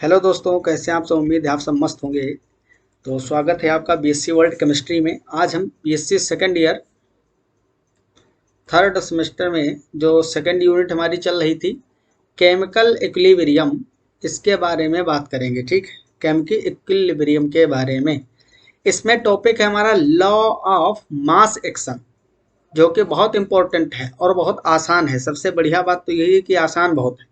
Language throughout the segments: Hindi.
हेलो दोस्तों, कैसे हैं आप सब। उम्मीद है आप सब मस्त होंगे। तो स्वागत है आपका बीएससी वर्ल्ड केमिस्ट्री में। आज हम BSc second year third semester में जो सेकंड यूनिट हमारी चल रही थी, केमिकल इक्विलिब्रियम, इसके बारे में बात करेंगे। ठीक, केमिकल इक्विलिब्रियम के बारे में। इसमें टॉपिक है हमारा लॉ ऑफ मास एक्शन, जो कि बहुत इंपॉर्टेंट है और बहुत आसान है। सबसे बढ़िया बात तो यही है कि आसान बहुत है।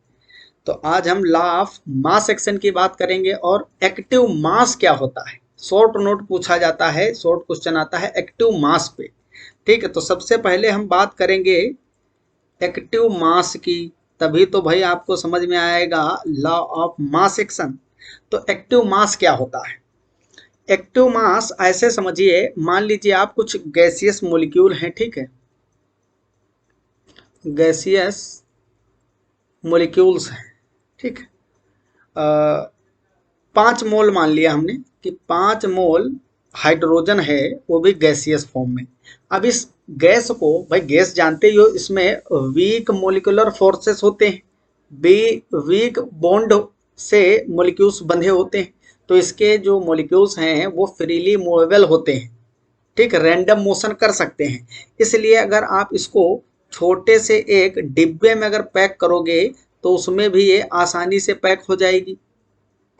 तो आज हम लॉ ऑफ मास एक्शन की बात करेंगे और एक्टिव मास क्या होता है। शॉर्ट नोट पूछा जाता है, शॉर्ट क्वेश्चन आता है एक्टिव मास पे। ठीक है, तो सबसे पहले हम बात करेंगे एक्टिव मास की, तभी तो भाई आपको समझ में आएगा लॉ ऑफ मास एक्शन। तो एक्टिव मास क्या होता है। एक्टिव मास ऐसे समझिए, मान लीजिए आप कुछ गैसियस मॉलिक्यूल हैं। ठीक है, गैसियस मॉलिक्यूल्स हैं। ठीक है, 5 मोल मान लिया हमने कि 5 मोल हाइड्रोजन है, वो भी गैसियस फॉर्म में। अब इस गैस को, भाई गैस जानते ही हो, इसमें वीक मोलिकुलर फोर्सेस होते हैं, बी वीक बॉन्ड से मोलिक्यूल्स बंधे होते हैं। तो इसके जो मोलिक्यूल्स हैं वो फ्रीली मूवेबल होते हैं। ठीक, रैंडम मोशन कर सकते हैं। इसलिए अगर आप इसको छोटे से एक डिब्बे में अगर पैक करोगे तो उसमें भी ये आसानी से पैक हो जाएगी।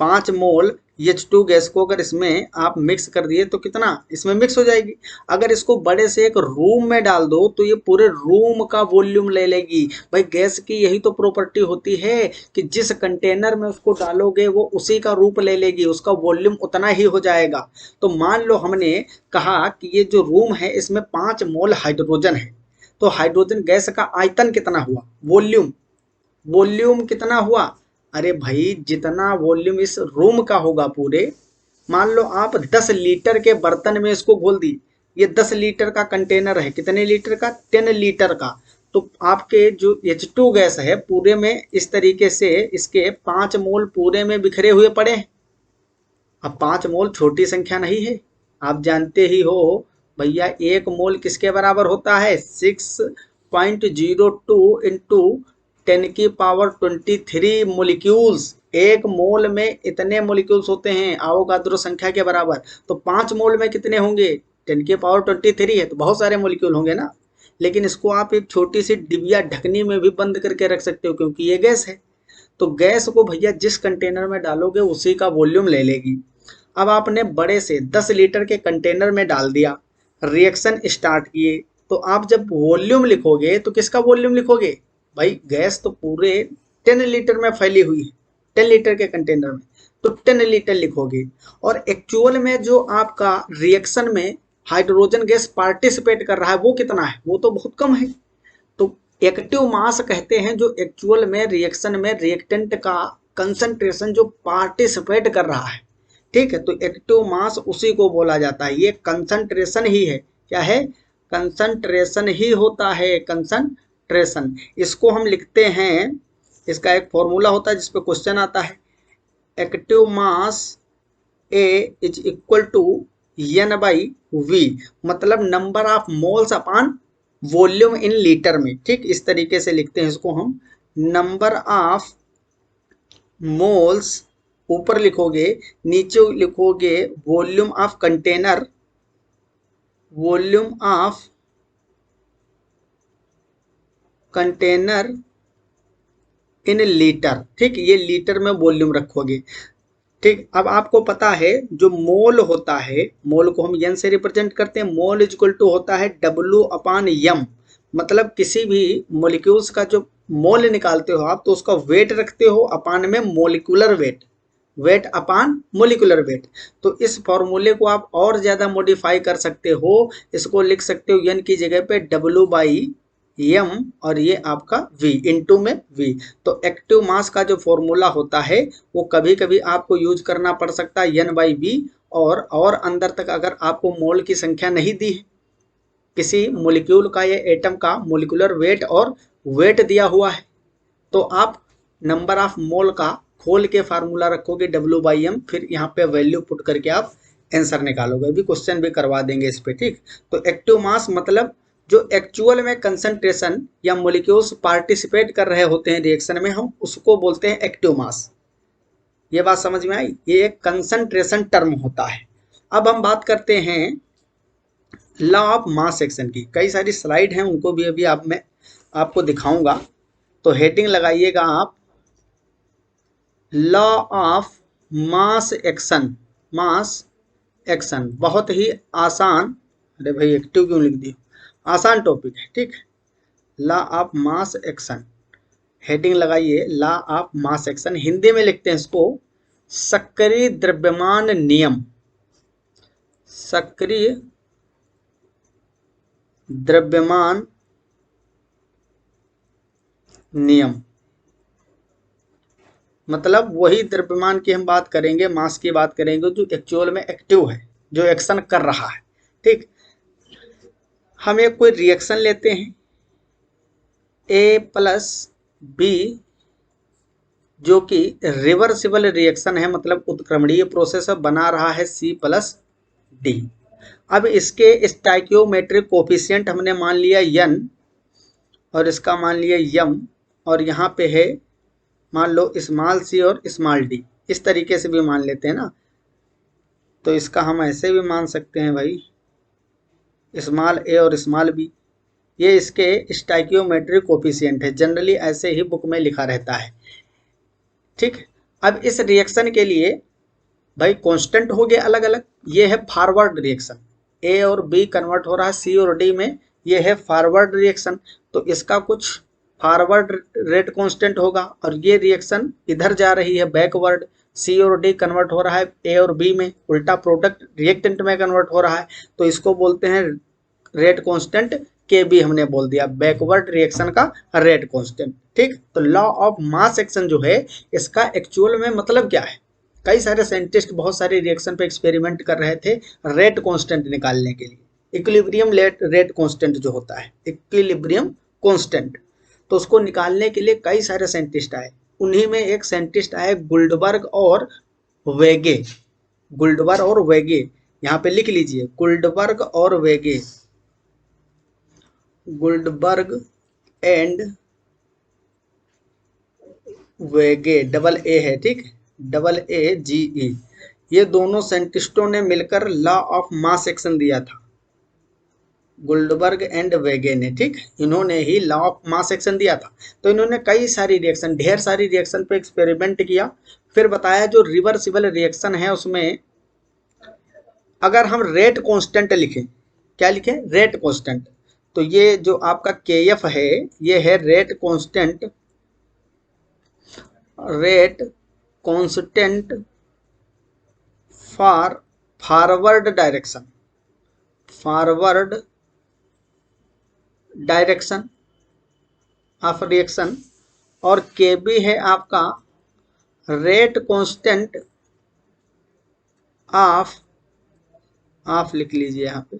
5 मोल H2 गैस को अगर इसमें आप मिक्स कर दिए तो कितना इसमें मिक्स हो जाएगी। अगर इसको बड़े से एक रूम में डाल दो तो ये पूरे रूम का वॉल्यूम ले लेगी। भाई गैस की यही तो प्रॉपर्टी होती है कि जिस कंटेनर में उसको डालोगे वो उसी का रूप ले लेगी, उसका वॉल्यूम उतना ही हो जाएगा। तो मान लो हमने कहा कि ये जो रूम है इसमें 5 मोल हाइड्रोजन है, तो हाइड्रोजन गैस का आयतन कितना हुआ, वॉल्यूम। वॉल्यूम कितना हुआ, अरे भाई जितना वॉल्यूम इस रूम का होगा पूरे, मान लो आप 10 लीटर के बर्तन में इसको घोल दी। ये 10 लीटर का कंटेनर है, कितने लीटर का, 10 लीटर का। तो आपके जो H2 गैस है पूरे में इस तरीके से इसके 5 मोल पूरे में बिखरे हुए पड़े हैं। अब 5 मोल छोटी संख्या नहीं है, आप जानते ही हो भैया। 1 मोल किसके बराबर होता है, 6.02 इंटू 10⁻23 मोलिक्यूल्स। 1 मोल में इतने मोलिक्यूल्स होते हैं आवोगाद्रो संख्या के बराबर। तो 5 मोल में कितने होंगे, 10⁻23 है, तो बहुत सारे मोलिक्यूल होंगे ना। लेकिन इसको आप एक छोटी सी डिबिया ढकनी में भी बंद करके रख सकते हो, क्योंकि ये गैस है। तो गैस को भैया जिस कंटेनर में डालोगे उसी का वॉल्यूम ले लेगी। अब आपने बड़े से 10 लीटर के कंटेनर में डाल दिया, रिएक्शन स्टार्ट किए, तो आप जब वॉल्यूम लिखोगे तो किसका वॉल्यूम लिखोगे, भाई गैस तो पूरे 10 लीटर में फैली हुई है, 10 लीटर के कंटेनर में, तो 10 लीटर लिखोगे। और एक्चुअल में जो आपका रिएक्शन में हाइड्रोजन गैस पार्टिसिपेट कर रहा है वो कितना है, वो तो बहुत कम है। तो एक्टिव मास कहते हैं जो एक्चुअल में रिएक्शन में रिएक्टेंट का कंसंट्रेशन जो पार्टिसिपेट कर रहा है। ठीक है, तो एक्टिव मास उसी को बोला जाता है, ये कंसंट्रेशन ही है। क्या है, कंसंट्रेशन ही होता है, कंसंट्रेशन। इसको हम लिखते हैं, इसका एक फॉर्मूला होता है जिसपे क्वेश्चन आता है, active mass A is equal to N by V, मतलब number of moles upon volume in litre में। ठीक, इस तरीके से लिखते हैं इसको हम, नंबर ऑफ मोल्स ऊपर लिखोगे, नीचे लिखोगे volume of container, volume of container in litre. ठीक, ये लीटर में वॉल्यूम रखोगे। ठीक, अब आपको पता है जो मोल होता है, मोल को हम एन से रिप्रेजेंट करते हैं। मोल इज इक्वल टू होता है डब्ल्यू अपान एम, मतलब किसी भी मोलिक्यूल्स का जो मोल निकालते हो आप तो उसका वेट रखते हो अपान में मोलिकुलर वेट, वेट अपान मोलिकुलर वेट। तो इस फॉर्मूले को आप और ज़्यादा मॉडिफाई कर सकते हो, इसको लिख सकते हो एन की जगह पे डब्ल्यू बाई एम और ये आपका v इंटू में v। तो एक्टिव मास का जो फॉर्मूला होता है वो कभी कभी आपको यूज करना पड़ सकता है एन बाई वी, और अंदर तक अगर आपको मोल की संख्या नहीं दी है, किसी मोलिक्यूल का या एटम का मोलिकुलर वेट और वेट दिया हुआ है, तो आप नंबर ऑफ मोल का खोल के फार्मूला रखोगे डब्ल्यू बाई एम, फिर यहाँ पे वैल्यू पुट करके आप आंसर निकालोगे। अभी क्वेश्चन भी करवा देंगे इस पे। ठीक, तो एक्टिव मास मतलब जो एक्चुअल में कंसंट्रेशन या मोलिक्यूल्स पार्टिसिपेट कर रहे होते हैं रिएक्शन में, हम उसको बोलते हैं एक्टिव मास। ये बात समझ में आई? ये एक कंसंट्रेशन टर्म होता है। अब हम बात करते हैं लॉ ऑफ मास एक्शन की। कई सारी स्लाइड हैं, उनको भी अभी मैं आपको दिखाऊंगा। तो हेडिंग लगाइएगा आप, law of mass action. Mass action बहुत ही आसान, अरे भाई एक्टिव क्यों लिख दिया, आसान टॉपिक है, ठीक है। Law of mass action, heading लगाइए law of mass action. Hindi में लिखते हैं इसको सक्रिय द्रव्यमान नियम। सक्रिय द्रव्यमान नियम मतलब वही द्रव्यमान की हम बात करेंगे, मास की बात करेंगे जो एक्चुअल में एक्टिव है, जो एक्शन कर रहा है, ठीक। हम एक कोई रिएक्शन लेते हैं ए प्लस बी, जो कि रिवर्सिबल रिएक्शन है, मतलब उत्क्रमणीय प्रोसेस बना रहा है सी प्लस डी। अब इसके स्टाइकियोमेट्रिक कोफिशिएंट हमने मान लिया n और इसका मान लिया m, और यहाँ पे है मान लो स्मॉल सी और स्मॉल डी, इस तरीके से भी मान लेते हैं ना। तो इसका हम ऐसे भी मान सकते हैं भाई, स्मॉल ए और स्मॉल बी, ये इसके स्टाइकियोमेट्रिक कोफिशिएंट है, जनरली ऐसे ही बुक में लिखा रहता है, ठीक। अब इस रिएक्शन के लिए भाई कांस्टेंट हो गए अलग अलग। ये है फॉरवर्ड रिएक्शन, ए और बी कन्वर्ट हो रहा है सी और डी में, ये है फॉरवर्ड रिएक्शन। तो इसका कुछ फॉरवर्ड रेट कांस्टेंट होगा, और ये रिएक्शन इधर जा रही है बैकवर्ड, सी और डी कन्वर्ट हो रहा है ए और बी में, उल्टा प्रोडक्ट रिएक्टेंट में कन्वर्ट हो रहा है, तो इसको बोलते हैं रेट कांस्टेंट के बी, हमने बोल दिया बैकवर्ड रिएक्शन का रेट कांस्टेंट, ठीक। तो लॉ ऑफ मास एक्शन जो है इसका एक्चुअल में मतलब क्या है? कई सारे साइंटिस्ट बहुत सारे रिएक्शन पे एक्सपेरिमेंट कर रहे थे रेट कांस्टेंट निकालने के लिए, इक्विलिब्रियम रेट कांस्टेंट जो होता है, इक्विलिब्रियम कांस्टेंट, तो उसको निकालने के लिए कई सारे साइंटिस्ट आए। उन्हीं में एक साइंटिस्ट आए गुल्डबर्ग और वेगे। गुल्डबर्ग और वेगे, यहाँ पे लिख लीजिए गुल्डबर्ग और वेगे, गुल्डबर्ग एंड वेगे, डबल ए है, ठीक, डबल ए जी ई। ये दोनों साइंटिस्टों ने मिलकर लॉ ऑफ मास एक्शन दिया था, गुल्डबर्ग एंड वेगे ने, ठीक। इन्होंने ही लॉ ऑफ मास एक्शन दिया था। तो इन्होंने कई सारी रिएक्शन, ढेर सारी रिएक्शन पे एक्सपेरिमेंट किया, फिर बताया जो रिवर्सिबल रिएक्शन है उसमें अगर हम रेट कांस्टेंट लिखें, क्या लिखें? Rate constant. तो ये जो आपका के एफ है, ये है rate constant, rate constant for forward direction, forward direction of reaction, और के बी है आपका रेट कांस्टेंट ऑफ लिख लीजिए यहाँ पे,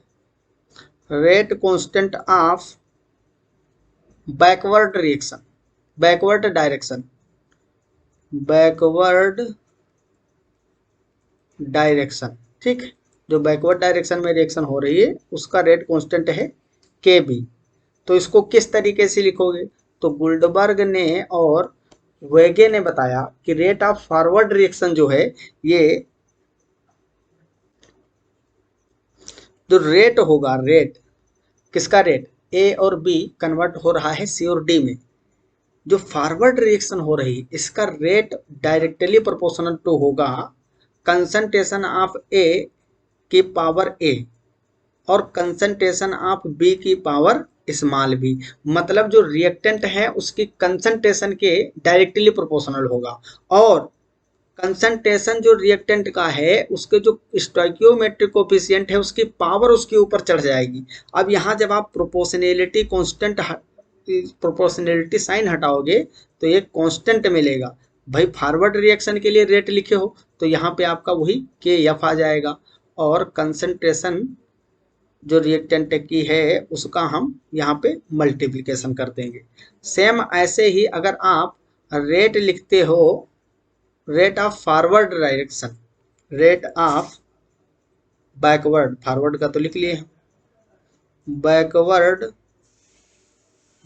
rate constant of backward reaction, backward direction, backward direction, ठीक। जो बैकवर्ड डायरेक्शन में रिएक्शन हो रही है उसका रेट कांस्टेंट है के बी। तो इसको किस तरीके से लिखोगे? तो गुल्डबर्ग ने और वेगे ने बताया कि रेट ऑफ फॉरवर्ड रिएक्शन जो है, ये जो रेट होगा, रेट किसका? रेट ए और बी कन्वर्ट हो रहा है सी और डी में, जो फॉरवर्ड रिएक्शन हो रही है इसका रेट डायरेक्टली प्रोपोर्शनल टू होगा कंसंट्रेशन ऑफ ए की पावर ए और कंसंट्रेशन ऑफ बी की पावर स्मॉल बी। मतलब जो रिएक्टेंट है उसकी कंसंट्रेशन के डायरेक्टली प्रोपोर्शनल होगा, और कंसंट्रेशन जो रिएक्टेंट का है उसके जो स्टोइकियोमेट्रिक कोफिशिएंट है उसकी पावर उसके ऊपर चढ़ जाएगी। अब यहाँ जब आप प्रोपोर्शनैलिटी कांस्टेंट, प्रोपोर्शनैलिटी साइन हटाओगे तो ये कांस्टेंट मिलेगा। भाई फॉरवर्ड रिएक्शन के लिए रेट लिखे हो तो यहाँ पे आपका वही के एफ आ जाएगा, और कंसंट्रेशन जो रिएक्टेंट की है उसका हम यहाँ पे मल्टीप्लिकेशन कर देंगे। सेम ऐसे ही अगर आप रेट लिखते हो, rate of forward direction, rate of backward, forward का तो लिख लिए, बैकवर्ड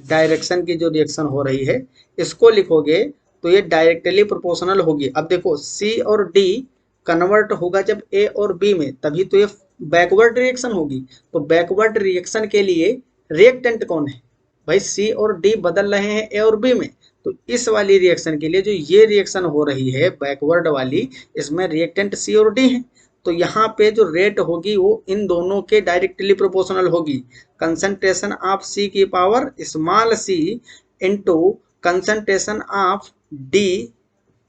डायरेक्शन की जो रिएक्शन हो रही है इसको लिखोगे तो ये डायरेक्टली प्रोपोर्शनल होगी। अब देखो सी और डी कन्वर्ट होगा जब ए और बी में, तभी तो ये बैकवर्ड रिएक्शन होगी। तो बैकवर्ड रिएक्शन के लिए रिएक्टेंट कौन है भाई, सी और डी बदल रहे हैं ए और बी में, तो इस वाली रिएक्शन के लिए जो ये रिएक्शन हो रही है बैकवर्ड वाली, इसमें रिएक्टेंट सी और डी है। तो यहाँ पे जो रेट होगी वो इन दोनों के डायरेक्टली प्रोपोर्शनल होगी। कंसंट्रेशन ऑफ सी की power small C into concentration of D,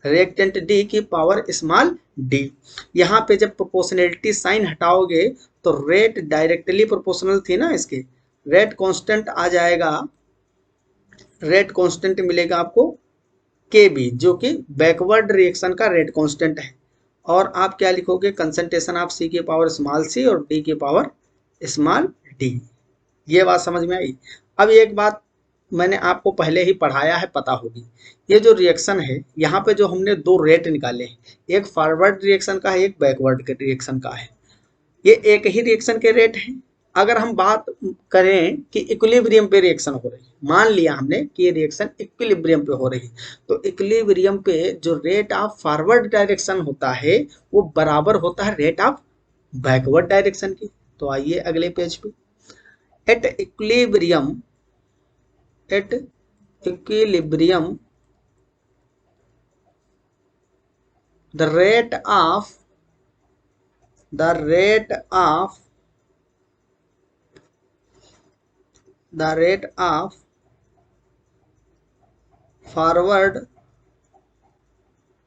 reactant D की पावर स्मॉल डी। यहाँ पे जब प्रोपोर्शनलिटी साइन हटाओगे तो रेट डायरेक्टली प्रोपोर्शनल थी ना, इसके रेट कांस्टेंट आ जाएगा, रेट कांस्टेंट मिलेगा आपको के बी, जो कि बैकवर्ड रिएक्शन का रेट कांस्टेंट है। और आप क्या लिखोगे, कंसंट्रेशन ऑफ सी की पावर स्मॉल सी और डी की पावर स्मॉल डी। ये बात समझ में आई। अब एक बात मैंने आपको पहले ही पढ़ाया है, पता होगी, ये जो रिएक्शन है यहाँ पे जो हमने दो रेट निकाले हैं, एक फॉरवर्ड रिएक्शन का है, एक बैकवर्ड के रिएक्शन का है, ये एक ही रिएक्शन के रेट हैं। अगर हम बात करें कि इक्विलिब्रियम पे रिएक्शन हो रही है, मान लिया हमने कि ये रिएक्शन इक्विलिब्रियम पे हो रही है, तो इक्विलिब्रियम पे जो रेट ऑफ फॉरवर्ड डायरेक्शन होता है वो बराबर होता है रेट ऑफ बैकवर्ड डायरेक्शन की। तो आइए अगले पेज पे, at equilibrium the rate of forward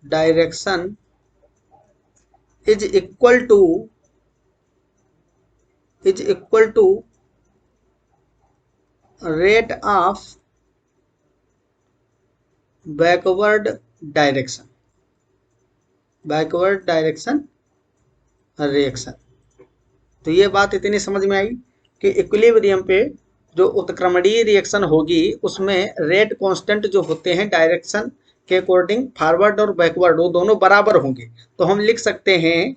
direction is equal to rate of backward direction reaction. तो ये बात इतनी समझ में आई कि इक्विलिब्रियम पे जो उत्क्रमणीय रिएक्शन होगी उसमें रेट कांस्टेंट जो होते हैं डायरेक्शन के अकॉर्डिंग, फॉरवर्ड और बैकवर्ड, वो दोनों बराबर होंगे। तो हम लिख सकते हैं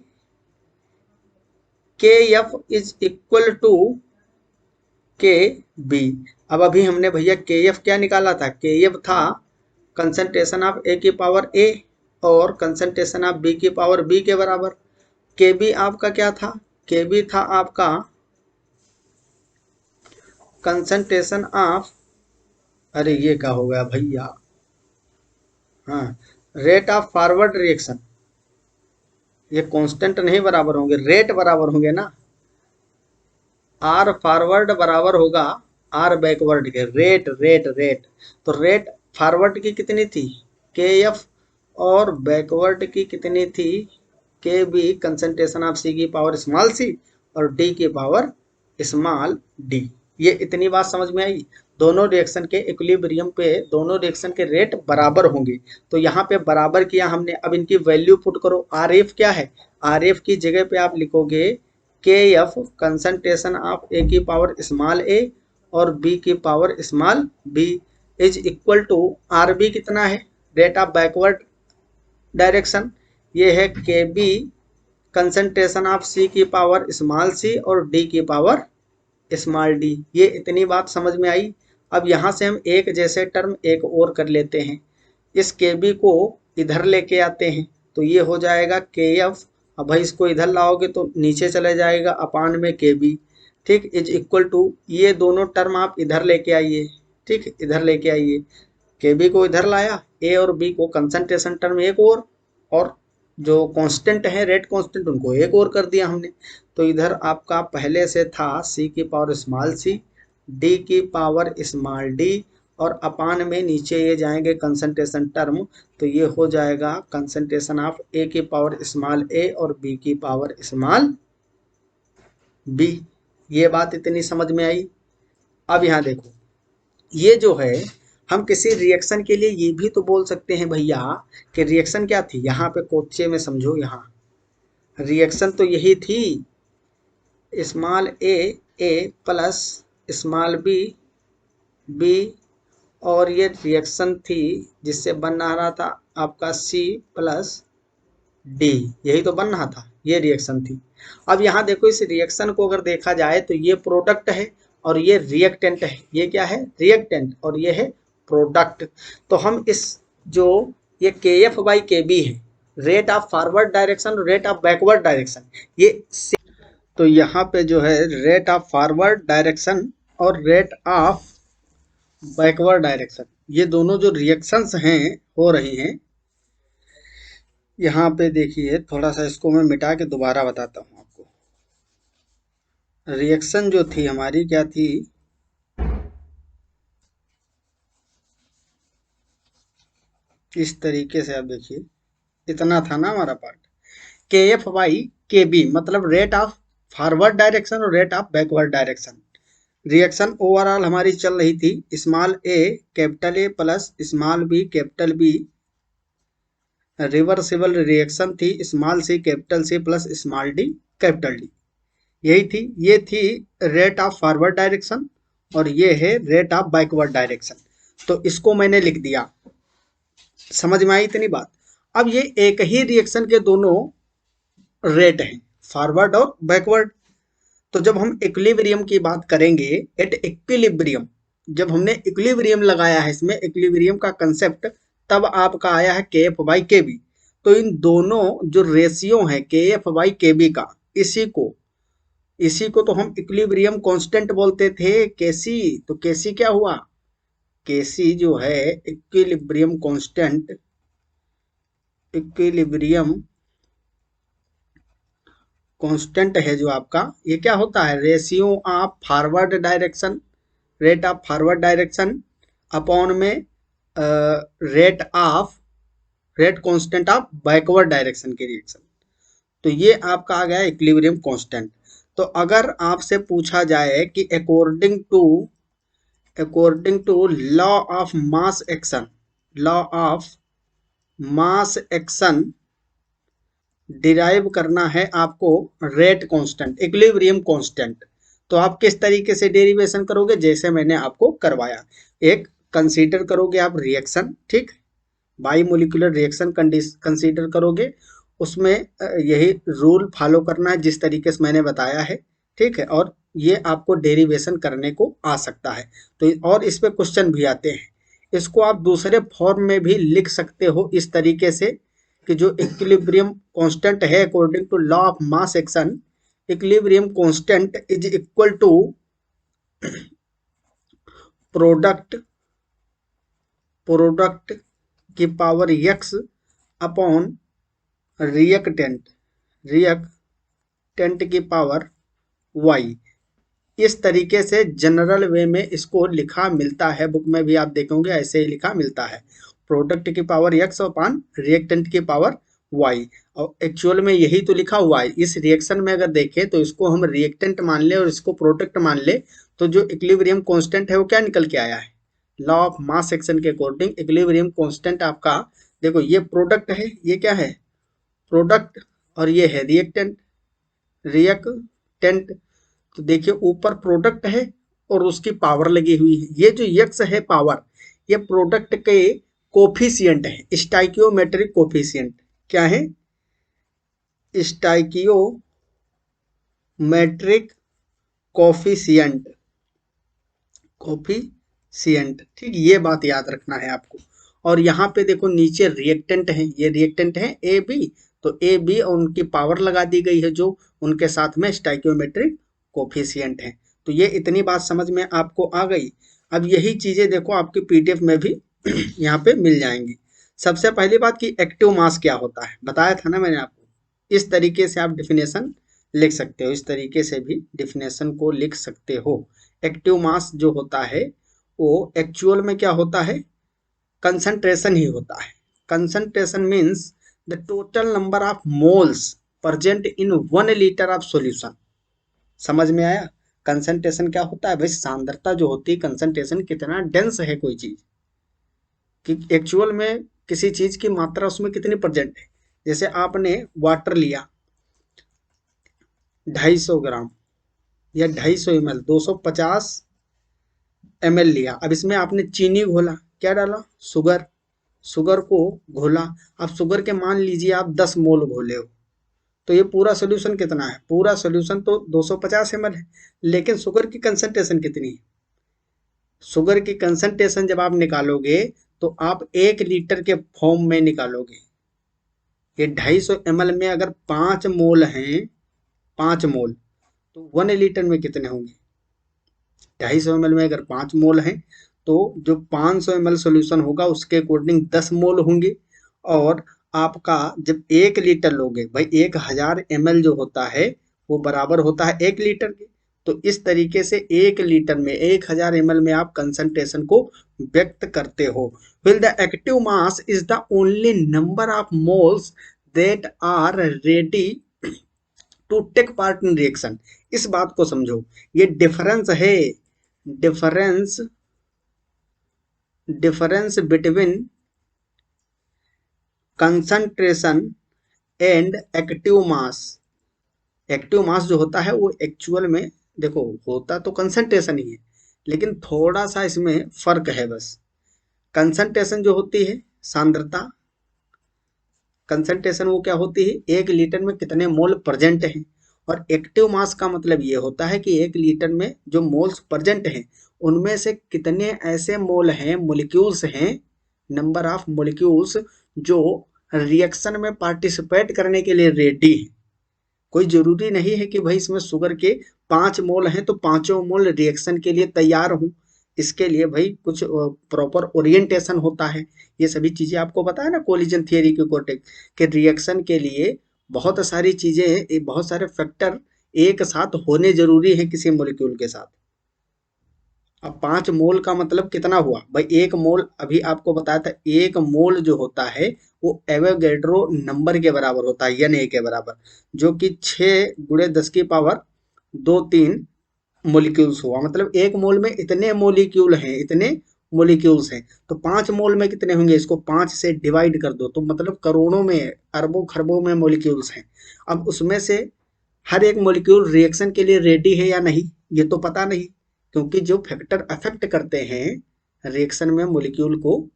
के एफ इज इक्वल टू के बी। अब अभी हमने भैया के एफ क्या निकाला था, के एफ था कंसंट्रेशन ऑफ ए की पावर ए और कंसंट्रेशन ऑफ बी की पावर बी के बराबर। के बी आपका क्या था, के बी था आपका कंसंट्रेशन ऑफ, अरे ये क्या हो गया भैया, हाँ, रेट ऑफ फॉरवर्ड रिएक्शन। ये कांस्टेंट नहीं बराबर होंगे, रेट बराबर होंगे ना। आर फॉरवर्ड बराबर होगा आर बैकवर्ड के। रेट रेट रेट तो रेट फॉरवर्ड की कितनी थी, के एफ, और बैकवर्ड की कितनी थी, के बी, कंसंट्रेशन ऑफ सी की पावर स्मॉल सी और डी की पावर स्मॉल डी। ये इतनी बात समझ में आई। दोनों रिएक्शन के इक्विलिब्रियम पे दोनों रिएक्शन के रेट बराबर होंगे। तो यहाँ पे बराबर किया हमने, अब इनकी वैल्यू पुट करो। आर एफ क्या है, आर एफ की जगह पे आप लिखोगे के एफ कंसंट्रेशन ऑफ ए की पावर स्मॉल ए और बी की power small B is equal to R B कितना है, रेट ऑफ बैकवर्ड डायरेक्शन, ये है के बी कंसंट्रेशन ऑफ सी की पावर स्मॉल सी और डी की पावर स्मॉल डी। ये इतनी बात समझ में आई। अब यहाँ से हम एक जैसे टर्म एक और कर लेते हैं, इस के बी को इधर लेके आते हैं तो ये हो जाएगा के एफ। अब भाई इसको इधर लाओगे तो नीचे चले जाएगा अपान में के बी, ठीक, इज इक्वल टू, ये दोनों टर्म आप इधर लेके आइए, ठीक, इधर लेके आइए। के बी को इधर लाया, ए और बी को कंसंट्रेशन टर्म एक और जो कांस्टेंट है रेट कांस्टेंट उनको एक और कर दिया हमने। तो इधर आपका पहले से था सी की पावर स्मॉल सी, डी की पावर स्मॉल डी, और अपान में नीचे ये जाएंगे कंसंट्रेशन टर्म, तो ये हो जाएगा कंसंट्रेशन ऑफ ए की पावर स्मॉल ए और बी की पावर स्मॉल बी। ये बात इतनी समझ में आई। अब यहाँ देखो, ये जो है हम किसी रिएक्शन के लिए ये भी तो बोल सकते हैं भैया कि रिएक्शन क्या थी, यहाँ पे कोच्चे में समझो, यहाँ रिएक्शन तो यही थी, स्मॉल ए प्लस स्मॉल बी, और ये रिएक्शन थी जिससे बन रहा था आपका सी प्लस डी, यही तो बन रहा था, ये रिएक्शन थी। अब यहाँ देखो, इस रिएक्शन को अगर देखा जाए तो ये प्रोडक्ट है और ये रिएक्टेंट है। ये क्या है, रिएक्टेंट, और ये है प्रोडक्ट। तो हम इस जो ये के एफ बाई के बी है, rate of forward direction, rate of backward direction. ये तो यहाँ पे जो है रेट ऑफ फॉरवर्ड डायरेक्शन और रेट ऑफ बैकवर्ड डायरेक्शन, ये दोनों जो रिएक्शंस हैं हो रही हैं, यहाँ पे देखिए थोड़ा सा इसको मैं मिटा के दोबारा बताता हूँ आपको। रिएक्शन जो थी हमारी क्या थी, इस तरीके से आप देखिए, इतना था ना हमारा part, K F by K B मतलब रेट ऑफ फॉरवर्ड डायरेक्शन और rate of backward direction. Reaction overall हमारी चल रही थी small A capital A plus small B capital B, reversible reaction थी small C capital C plus small D capital D, यही थी। ये थी रेट ऑफ फॉरवर्ड डायरेक्शन और ये है रेट ऑफ बैकवर्ड डायरेक्शन। तो इसको मैंने लिख दिया, समझ में आई इतनी बात। अब ये एक ही रिएक्शन के दोनों रेट हैं, फॉरवर्ड और बैकवर्ड। तो जब हम इक्विलिब्रियम की बात करेंगे, एट इक्विलिब्रियम, जब हमने इक्विलिब्रियम लगाया है इसमें, इक्विलिब्रियम का कंसेप्ट तब आपका आया है के एफ बाई के बी। तो इन दोनों जो रेशियो है के एफ बाई के बी का, इसी को तो हम इक्विलिब्रियम कांस्टेंट बोलते थे, केसी। तो केसी क्या हुआ, केसी जो है इक्विलिब्रियम कांस्टेंट, इक्विलिब्रियम कांस्टेंट है जो आपका, ये क्या होता है, ratio of forward direction, rate of forward direction upon में rate constant of backward direction की रिएक्शन। तो ये आपका आ गया इक्विलिब्रियम कांस्टेंट। तो अगर आपसे पूछा जाए कि according to law of mass action, law of mass action derive करना है आपको रेट कांस्टेंट, इक्विलिब्रियम कांस्टेंट, तो आप किस तरीके से डेरिवेशन करोगे, जैसे मैंने आपको करवाया। एक कंसीडर करोगे आप रिएक्शन, ठीक, बाई मोलिकुलर रिएक्शन कंसीडर करोगे, उसमें यही रूल फॉलो करना है जिस तरीके से मैंने बताया है, ठीक है। और ये आपको डेरिवेशन करने को आ सकता है। तो और इस पे क्वेश्चन भी आते हैं, इसको आप दूसरे फॉर्म में भी लिख सकते हो इस तरीके से कि जो इक्विलिब्रियम कांस्टेंट है according to law of mass action, equilibrium constant is equal to product की पावर x अपॉन रिएक्टेंट की पावर y। इस तरीके से जनरल वे में इसको लिखा मिलता है, बुक में भी आप देखोगे ऐसे ही लिखा मिलता है, प्रोडक्ट की पावर x अपॉन रिएक्टेंट की पावर y। और एक्चुअल में यही तो लिखा हुआ है। इस रिएक्शन में अगर देखें तो इसको हम रिएक्टेंट मान ले और इसको प्रोडक्ट मान ले, तो जो इक्विलिब्रियम कांस्टेंट है वो क्या निकल के आया है, लॉ ऑफ मास एक्शन के अकॉर्डिंग इक्विलिब्रियम कांस्टेंट आपका, देखो ये प्रोडक्ट है, ये क्या है प्रोडक्ट, और ये है रिएक्टेंट। तो देखिए ऊपर प्रोडक्ट है और उसकी पावर लगी हुई है, ये जो यक्स है पावर, ये प्रोडक्ट के कोफिशिएंट है, स्टाइकियोमेट्रिक कोफिशिएंट। क्या है, स्टाइकियोमेट्रिक कोफिशिएंट, ठीक, ये बात याद रखना है आपको। और यहाँ पे देखो नीचे रिएक्टेंट है, ये रिएक्टेंट है ए बी, तो ए बी और उनकी पावर लगा दी गई है जो उनके साथ में स्टाइकियोमेट्रिक कोफिशिएंट है। तो ये इतनी बात समझ में आपको आ गई। अब यही चीजें देखो आपकी पीडीएफ में भी यहाँ पे मिल जाएंगी। सबसे पहली बात कि एक्टिव मास क्या होता है, बताया था ना मैंने आपको, इस तरीके से आप डिफिनेशन लिख सकते हो, इस तरीके से भी डिफिनेशन को लिख सकते हो। एक्टिव मास जो होता है वो एक्चुअल में क्या होता है, कंसंट्रेशन ही होता है। Concentration means the total number of moles present in 1 litre of solution. समझ में आया, कंसंट्रेशन क्या होता है भाई, सांद्रता जो होती है, कंसंट्रेशन कितना डेंस है कोई चीज, कि एक्चुअल में किसी चीज की मात्रा उसमें कितनी प्रेजेंट है। जैसे आपने वाटर लिया 250 ग्राम या 250 ml, 250 ml लिया, अब इसमें आपने चीनी घोला, क्या डाला, शुगर को घोला। अब शुगर के मान लीजिए आप 10 मोल घोले हो, तो ये पूरा सोल्यूशन कितना है, पूरा सोल्यूशन तो 250 ml है, लेकिन शुगर की कंसंट्रेशन कितनी है, शुगर की कंसंट्रेशन जब आप निकालोगे तो आप 1 लीटर के फॉर्म में निकालोगे। ये 250 ml में अगर 5 मोल हैं, 5 मोल, तो 1 लीटर में कितने होंगे? 250 ml में अगर 5 मोल हैं तो जो 500 ml सोल्यूशन होगा उसके अकॉर्डिंग 10 मोल होंगे। और आपका जब 1 लीटर लोगे भाई, 1000 ml जो होता है वो बराबर होता है 1 लीटर के। तो इस तरीके से 1 लीटर में 1000 ml में आप कंसंट्रेशन को व्यक्त करते हो। Will the active mass is the only number of moles that are ready to take part in reaction. इस बात को समझो, ये डिफरेंस है, difference difference between concentration and active mass. Active mass जो होता है वो एक्चुअल में देखो होता तो कंसंट्रेशन ही है, लेकिन थोड़ा सा इसमें फर्क है बस। कंसंट्रेशन जो होती है सांद्रता, कंसंट्रेशन वो क्या होती है, 1 लीटर में कितने मोल प्रेजेंट हैं। और एक्टिव मास का मतलब ये होता है कि 1 लीटर में जो मोल्स प्रेजेंट हैं उनमें से कितने ऐसे मोल हैं, मोलिक्यूल्स हैं, नंबर ऑफ मोलिक्यूल्स जो रिएक्शन में पार्टिसिपेट करने के लिए रेडी हैं। कोई जरूरी नहीं है कि भाई इसमें शुगर के 5 मोल हैं तो पांचों मोल रिएक्शन के लिए तैयार हों। इसके लिए भाई कुछ प्रॉपर ओरिएंटेशन होता है। ये सभी चीजें आपको पता है ना कोलिजन थियरी के अकॉर्डिंग, कि रिएक्शन के लिए बहुत सारी चीजें, बहुत सारे फैक्टर एक साथ होने जरूरी है किसी मॉलिक्यूल के साथ। अब 5 मोल का मतलब कितना हुआ भाई, 1 मोल अभी आपको बताया था, 1 मोल जो होता है वो एवोगैड्रो नंबर के बराबर होता है, Na के बराबर, जो कि 6 × 10⁻²³ मोलिक्यूल्स हुआ। मतलब 1 मोल में इतने मोलिक्यूल हैं, इतने मोलिक्यूल्स हैं। तो 5 मोल में कितने होंगे, इसको 5 से डिवाइड कर दो तो मतलब करोड़ों में, अरबों खरबों में मोलिक्यूल्स हैं। अब उसमें से हर एक मोलिक्यूल रिएक्शन के लिए रेडी है या नहीं, ये तो पता नहीं, क्योंकि जो फैक्टर अफेक्ट करते हैं रिएक्शन में मोलिक्यूल को,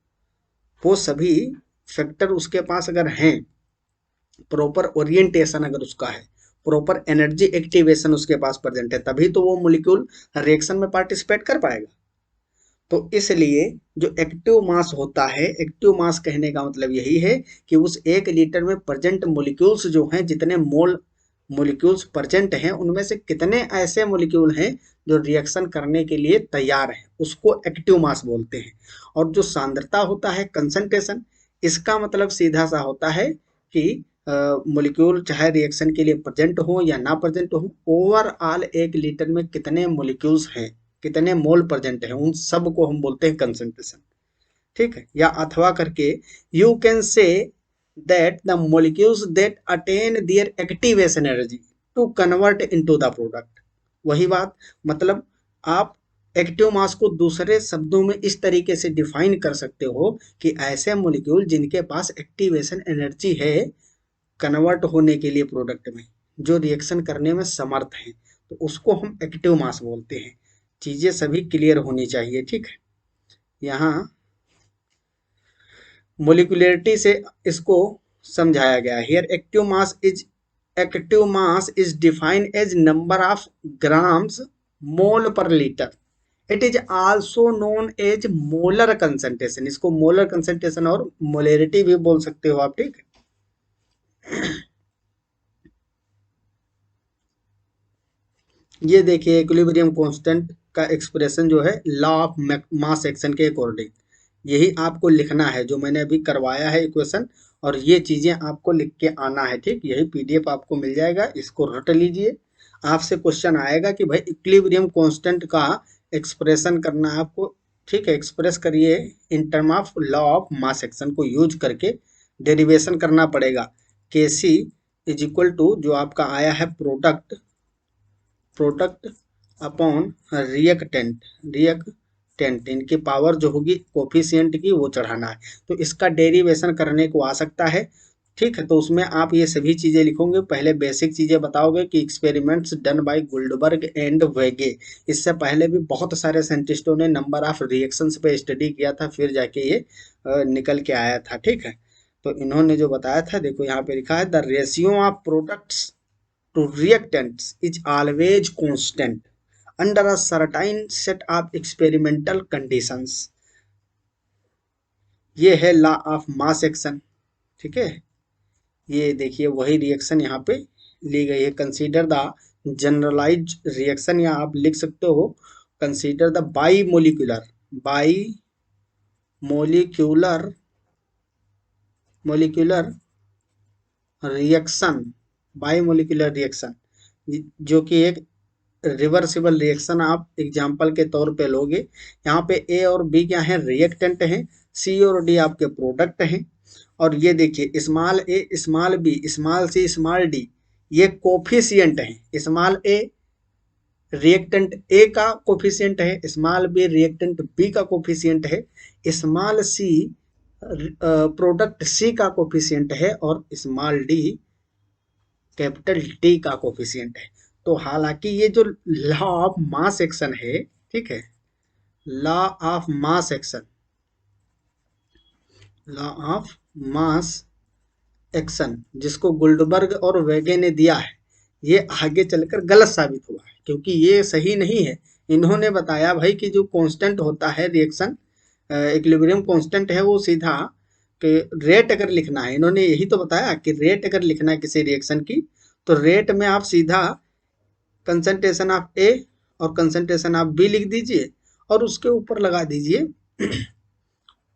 वो सभी फैक्टर उसके पास अगर हैं, प्रॉपर ओरिएंटेशन अगर उसका है, प्रॉपर एनर्जी एक्टिवेशन उसके पास प्रेजेंट है, तभी तो वो मोलिक्यूल रिएक्शन में पार्टिसिपेट कर पाएगा। तो इसलिए जो एक्टिव मास होता है, एक्टिव मास कहने का मतलब यही है कि उस 1 लीटर में प्रेजेंट मोलिक्यूल्स जो हैं, जितने मोल मोलिक्यूल्स प्रेजेंट हैं उनमें से कितने ऐसे मोलिक्यूल हैं जो रिएक्शन करने के लिए तैयार हैं, उसको एक्टिव मास बोलते हैं। और जो सांद्रता होता है, कंसंट्रेशन, इसका मतलब सीधा सा होता है कि मोलिक्यूल चाहे रिएक्शन के लिए प्रेजेंट हो या ना प्रेजेंट हो, ओवरऑल 1 लीटर में कितने मोलिक्यूल्स हैं, कितने मोल प्रेजेंट हैं, उन सब को हम बोलते हैं कंसंट्रेशन। ठीक है, या अथवा करके you can say that the molecules that attain their activation energy to convert into the product. वही बात, मतलब आप एक्टिव मास को दूसरे शब्दों में इस तरीके से डिफाइन कर सकते हो कि ऐसे मोलिक्यूल जिनके पास एक्टिवेशन एनर्जी है कन्वर्ट होने के लिए प्रोडक्ट में, जो रिएक्शन करने में समर्थ हैं, तो उसको हम एक्टिव मास बोलते हैं। चीजें सभी क्लियर होनी चाहिए, ठीक है। यहाँ मोलिकुलरिटी से इसको समझाया गया है। Here active mass is defined as number of grams mole पर litre. It is also known as molar concentration. इसको मोलर कंसंट्रेशन और मोलरिटी भी बोल सकते हो आप, ठीक है। ये देखिए इक्विलिब्रियम कांस्टेंट का एक्सप्रेशन जो है लॉ ऑफ मास एक्शन के अकॉर्डिंग, यही आपको लिखना है जो मैंने अभी करवाया है इक्वेशन, और ये चीजें आपको लिख के आना है, ठीक। यही पीडीएफ आपको मिल जाएगा, इसको रट लीजिए। आपसे क्वेश्चन आएगा कि भाई इक्विलिब्रियम कांस्टेंट का एक्सप्रेशन करना है आपको, ठीक है। एक्सप्रेस करिए in term of law of mass action को यूज करके, डेरिवेशन करना पड़ेगा। के सी इज इक्वल टू जो आपका आया है प्रोडक्ट अपॉन रिएक्टेंट इनकी पावर जो होगी कोफिशिएंट की वो चढ़ाना है। तो इसका डेरिवेशन करने को आ सकता है, ठीक है। तो उसमें आप ये सभी चीजें लिखोगे, पहले बेसिक चीजें बताओगे कि एक्सपेरिमेंट्स डन बाय गुल्डबर्ग एंड वेगे। इससे पहले भी बहुत सारे साइंटिस्टों ने नंबर ऑफ रिएक्शंस पे स्टडी किया था, फिर जाके ये निकल के आया था, ठीक है। तो इन्होंने जो बताया था, देखो यहाँ पे लिखा है the ratio of products to reactants is always constant under a certain set of experimental conditions. ये है लॉ ऑफ मास एक्शन, ठीक है। ये देखिए वही रिएक्शन यहाँ पे ली गई है। कंसीडर द जनरलाइज रिएक्शन, या आप लिख सकते हो consider the by molecular molecular reaction, biomolecular reaction, जो कि एक रिवर्सिबल रिएक्शन आप एग्जाम्पल के तौर पे लोगे। यहाँ पे ए और बी क्या है, रिएक्टेंट हैं, सी और डी आपके प्रोडक्ट हैं। और ये देखिए स्मॉल ए small B small C small D ये कोफिशिएंट हैं। स्मॉल ए रिएक्टेंट ए का कोफिशिएंट है, स्मॉल बी रिएक्टेंट बी का कोफिशिएंट है, स्मॉल सी प्रोडक्ट सी का कोफिशिएंट है, और स्मॉल डी कैपिटल डी का कोफिशिएंट है। तो हालांकि ये जो लॉ ऑफ मास एक्शन है, ठीक है, law of mass action, law of mass action जिसको गुल्डबर्ग और वेगे ने दिया है, ये आगे चलकर गलत साबित हुआ है, क्योंकि ये सही नहीं है। इन्होंने बताया भाई कि जो कांस्टेंट होता है रिएक्शन, इक्विलिब्रियम कांस्टेंट है, वो सीधा कि रेट अगर लिखना है, इन्होंने यही तो बताया कि रेट अगर लिखना है किसी रिएक्शन की, तो रेट में आप सीधा कंसंट्रेशन ऑफ ए और कंसंट्रेशन ऑफ बी लिख दीजिए, और उसके ऊपर लगा दीजिए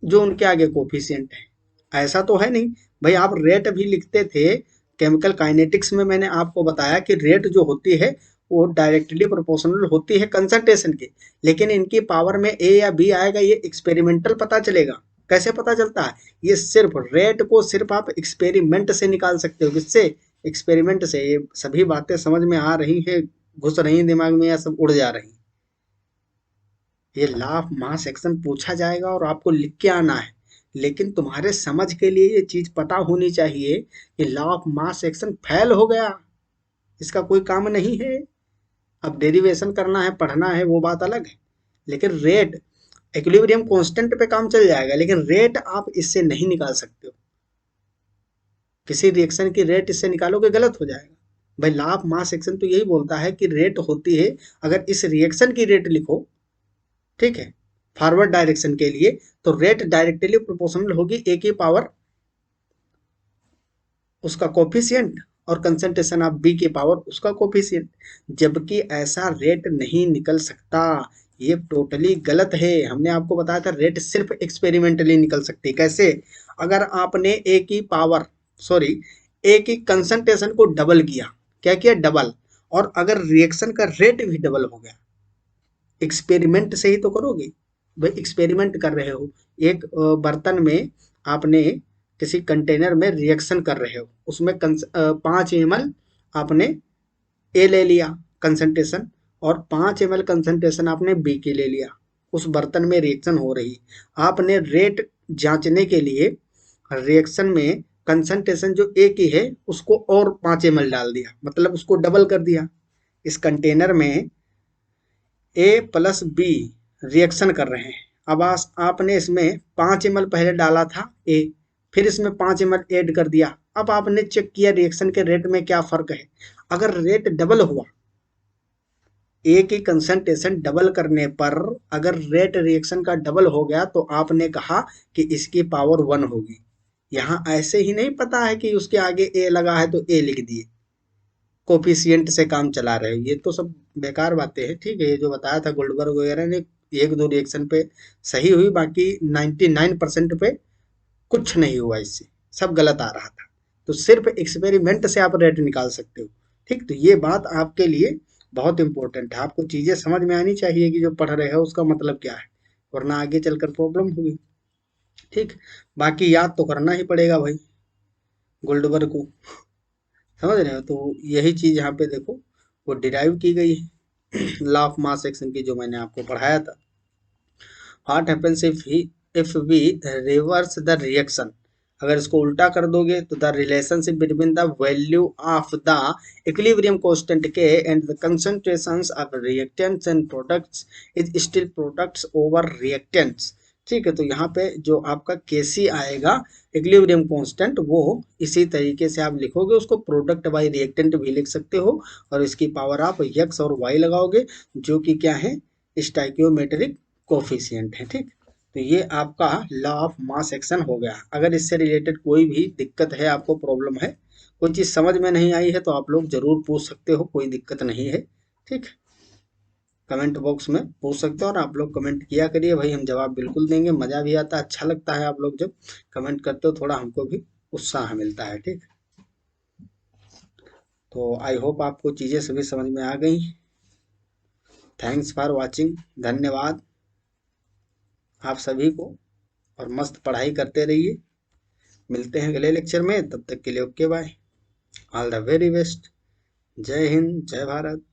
जो उनके आगे कोफिशिएंट है। ऐसा तो है नहीं भाई, आप रेट भी लिखते थे केमिकल काइनेटिक्स में। मैंने आपको बताया कि रेट जो होती है वो डायरेक्टली प्रोपोर्शनल होती है कंसंट्रेशन के, लेकिन इनकी पावर में ए या बी आएगा ये एक्सपेरिमेंटल पता चलेगा। कैसे पता चलता है, ये सिर्फ रेट को सिर्फ आप एक्सपेरिमेंट से निकाल सकते हो। किससे, एक्सपेरिमेंट से। ये सभी बातें समझ में आ रही है, घुस रही दिमाग में, या सब उड़ जा रही। ये लॉ ऑफ मास एक्शन पूछा जाएगा और आपको लिख के आना है, लेकिन तुम्हारे समझ के लिए ये चीज पता होनी चाहिए कि law of mass action fail हो गया, इसका कोई काम नहीं है। अब डेरिवेशन करना है, पढ़ना है, वो बात अलग है, लेकिन रेट इक्विलिब्रियम कांस्टेंट पे काम चल जाएगा, लेकिन रेट आप इससे नहीं निकाल सकते हो। किसी रिएक्शन की रेट इससे निकालोगे गलत हो जाएगा। भाई लॉ ऑफ मास एक्शन तो यही बोलता है कि रेट होती है, अगर इस रिएक्शन की रेट लिखो, ठीक है, फॉरवर्ड डायरेक्शन के लिए, तो रेट डायरेक्टली प्रोपोर्शनल होगी ए की पावर उसका कोफिशिएंट और कंसंट्रेशन ऑफ बी की पावर उसका कोफिशिएंट। जबकि ऐसा रेट नहीं निकल सकता, ये टोटली गलत है। हमने आपको बताया था रेट सिर्फ एक्सपेरिमेंटली निकल सकती है। कैसे, अगर आपने ए की पावर सॉरी ए की कंसंट्रेशन को डबल किया, क्या किया, डबल, और अगर रिएक्शन का रेट भी डबल हो गया, एक्सपेरिमेंट से ही तो करोगे भाई। एक्सपेरिमेंट कर रहे हो, एक बर्तन में आपने किसी कंटेनर में रिएक्शन कर रहे हो, उसमें 5 ml आपने ए ले लिया कंसंट्रेशन, और 5 ml कंसंट्रेशन आपने बी की ले लिया। उस बर्तन में रिएक्शन हो रही, आपने रेट जांचने के लिए रिएक्शन में कंसंट्रेशन जो ए की है उसको और 5 ml डाल दिया, मतलब उसको डबल कर दिया। इस कंटेनर में ए प्लस बी रिएक्शन कर रहे हैं। अब आपने इसमें 5 ml पहले डाला था ए, फिर इसमें 5 ml ऐड कर दिया। अब आपने चेक किया रिएक्शन के रेट में क्या फर्क है। अगर रेट डबल हुआ, ए की कंसंट्रेशन डबल करने पर अगर रेट रिएक्शन का डबल हो गया, तो आपने कहा कि इसकी पावर 1 होगी। यहाँ ऐसे ही नहीं पता है कि उसके आगे ए लगा है तो ए लिख दिए, कोफिशिएंट से काम चला रहे हो। ये तो सब बेकार बातें हैं, ठीक है। ये जो बताया था गोल्डबर्ग वगैरह ने, एक दो रिएक्शन पे सही हुई, बाकी 99% पे कुछ नहीं हुआ, इससे सब गलत आ रहा था। तो सिर्फ एक्सपेरिमेंट से आप रेट निकाल सकते हो, ठीक। तो ये बात आपके लिए बहुत इंपॉर्टेंट है, आपको चीजें समझ में आनी चाहिए कि जो पढ़ रहे हो उसका मतलब क्या है, वरना आगे चलकर प्रॉब्लम होगी, ठीक। बाकी याद तो करना ही पड़ेगा भाई गोल्डबर्ग को, समझ रहे हो। तो यही चीज यहाँ पे देखो वो डिराइव की गई है लॉ ऑफ मास एक्शन की, जो मैंने आपको पढ़ाया था। What happens if we reverse the reaction, अगर इसको उल्टा कर दोगे तो the relationship between the value of the equilibrium constant K and the concentrations of reactants and products is still products over reactants, ठीक है। तो यहाँ पे जो आपका केसी आएगा इक्विलिब्रियम कांस्टेंट, वो इसी तरीके से आप लिखोगे, उसको प्रोडक्ट बाय रिएक्टेंट भी लिख सकते हो, और इसकी पावर आप एक्स और वाई लगाओगे, जो कि क्या है, स्टाइकियोमेट्रिक कोफिशिएंट है, ठीक। तो ये आपका लॉ ऑफ मास एक्शन हो गया। अगर इससे रिलेटेड कोई भी दिक्कत है, आपको प्रॉब्लम है, कोई चीज़ समझ में नहीं आई है, तो आप लोग ज़रूर पूछ सकते हो, कोई दिक्कत नहीं है। ठीक, कमेंट बॉक्स में पूछ सकते हो और आप लोग कमेंट किया करिए भाई, हम जवाब बिल्कुल देंगे। मज़ा भी आता है, अच्छा लगता है आप लोग जब कमेंट करते हो, थोड़ा हमको भी उत्साह मिलता है। ठीक, तो आई होप आपको चीज़ें सभी समझ में आ गई। थैंक्स फॉर वॉचिंग, धन्यवाद आप सभी को, और मस्त पढ़ाई करते रहिए। मिलते हैं अगले लेक्चर में, तब तक के लिए okay bye, all the very best. जय हिंद, जय भारत।